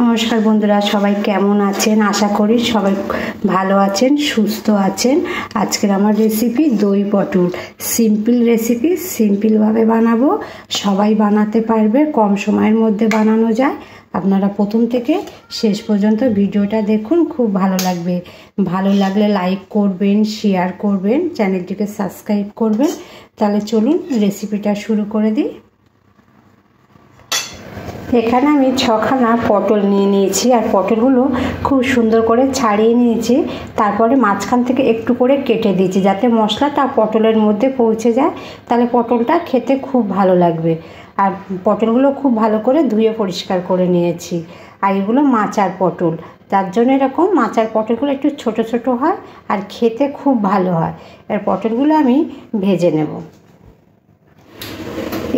নমস্কার বন্ধুরা, সবাই কেমন আছেন? আশা করি সবাই ভালো আছেন, সুস্থ আছেন। আজকের আমার রেসিপি দই পটল। সিম্পল রেসিপি, সিম্পলভাবে বানাবো, সবাই বানাতে পারবে, কম সময়ের মধ্যে বানানো যায়। আপনারা প্রথম থেকে শেষ পর্যন্ত ভিডিওটা দেখুন, খুব ভালো লাগবে। ভালো লাগলে লাইক করবেন, শেয়ার করবেন, চ্যানেলটিকে সাবস্ক্রাইব করবেন। তাহলে চলুন রেসিপিটা শুরু করে দিই। এখানে আমি 6খানা পটল নিয়ে নিয়েছি, আর পটলগুলো খুব সুন্দর করে ছাড়িয়ে নিয়েছি। তারপরে মাঝখান থেকে একটু করে কেটে দিয়েছি, যাতে মশলাটা পটলের মধ্যে পৌঁছে যায়, তাহলে পটলটা খেতে খুব ভালো লাগবে। আর পটলগুলো খুব ভালো করে ধুয়ে পরিষ্কার করে নিয়েছি। আর এগুলো মাচার পটল, তার জন্য এরকম মাচার পটলগুলো একটু ছোট ছোট হয় আর খেতে খুব ভালো হয়। আর পটলগুলো আমি ভেজে নেব।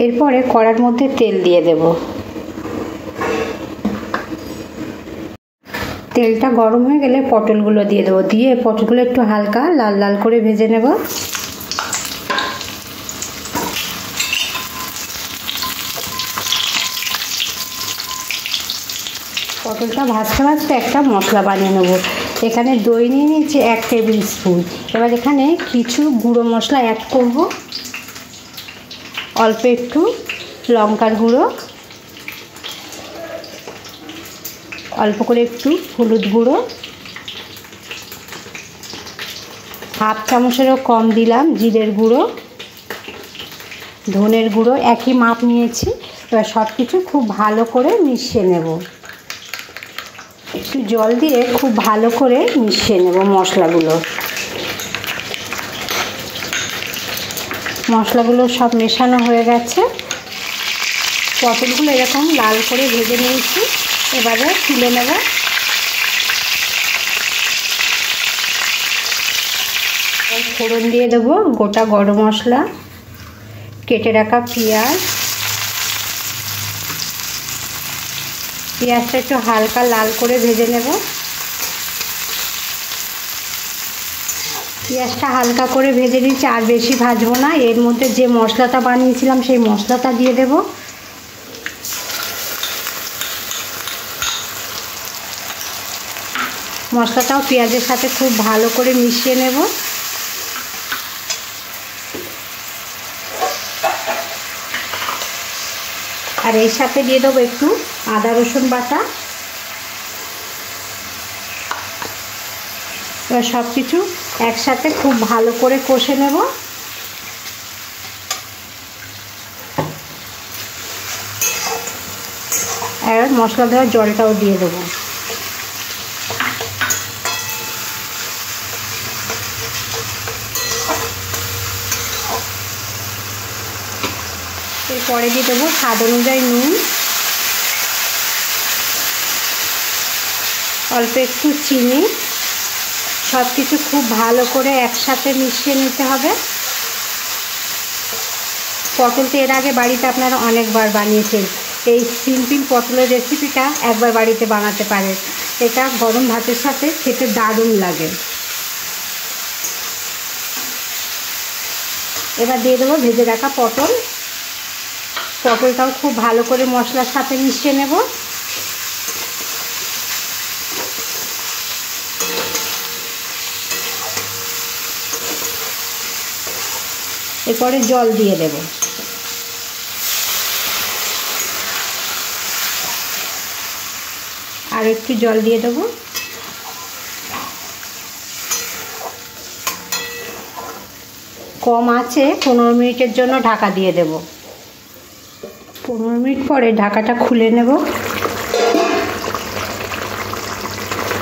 এরপরে কড়ার মধ্যে তেল দিয়ে দেব। তেলটা গরম হয়ে গেলে পটলগুলো দিয়ে দেবো। দিয়ে পটলগুলো একটু হালকা লাল লাল করে ভেজে নেব। পটলটা ভাজতে ভাজতে একটা মশলা বানিয়ে নেব। এখানে দই নিয়ে নিয়েছি 1 টেবিল স্পুন। এবার এখানে কিছু গুঁড়ো মশলা অ্যাড করব। অল্প একটু লঙ্কার গুঁড়ো, অল্প করে একটু হলুদ গুঁড়ো, হাফ চামচেরও কম দিলাম জিরের গুঁড়ো, ধনের গুঁড়ো একই মাপ নিয়েছি। এবার সব কিছু খুব ভালো করে মিশিয়ে নেব। একটু জল দিয়ে খুব ভালো করে মিশিয়ে নেব মশলাগুলো সব মেশানো হয়ে গেছে। পটলগুলো এরকম লাল করে ভেজে নিয়েছি, এবারে তুলে নেব। ফোড়ন দিয়ে দেবো গোটা গরম মশলা, কেটে রাখা পেঁয়াজটা একটু হালকা লাল করে ভেজে নেব। পেঁয়াজটা হালকা করে ভেজে নিচ্ছি, আর বেশি ভাজবো না। এর মধ্যে যে মশলাটা বানিয়েছিলাম সেই মশলাটা দিয়ে দেব। মশলাটাও পেঁয়াজের সাথে খুব ভালো করে মিশিয়ে নেব। আর এর সাথে দিয়ে দেবো একটু আদা রসুন বাটা। এবার সব কিছু একসাথে খুব ভালো করে কষে নেব। আর মশলা দেওয়ার জলটাও দিয়ে দেবো। এরপরে দিয়ে দেবো স্বাদ অনুযায়ী নুন, অল্প একটু চিনি। সব কিছু খুব ভালো করে একসাথে মিশিয়ে নিতে হবে। পটলটা এর আগে বাড়িতে আপনারা অনেকবার বানিয়েছেন। এই সিম্পল পটলের রেসিপিটা একবার বাড়িতে বানাতে পারেন। এটা গরম ভাতের সাথে খেতে দারুণ লাগে। এবার দিয়ে দেবো ভেজে রাখা পটলটাও খুব ভালো করে মশলার সাথে মিশিয়ে নেব। এরপরে জল দিয়ে দেব। আর একটু জল দিয়ে দেব। কম আছে 15 মিনিটের জন্য ঢাকা দিয়ে দেব। 15 মিনিট পরে ঢাকাটা খুলে নেব।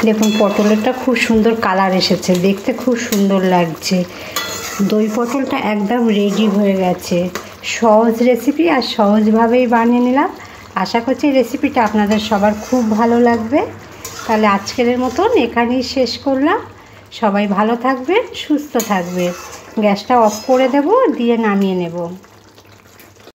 দেখুন পটলেরটা খুব সুন্দর কালার এসেছে, দেখতে খুব সুন্দর লাগছে। দই পটলটা একদম রেডি হয়ে গেছে। সহজ রেসিপি, আর সহজভাবেই বানিয়ে নিলাম। আশা করছি রেসিপিটা আপনাদের সবার খুব ভালো লাগবে। তাহলে আজকের মতন এখানেই শেষ করলাম। সবাই ভালো থাকবেন, সুস্থ থাকবেন। গ্যাসটা অফ করে দেব, দিয়ে নামিয়ে নেব।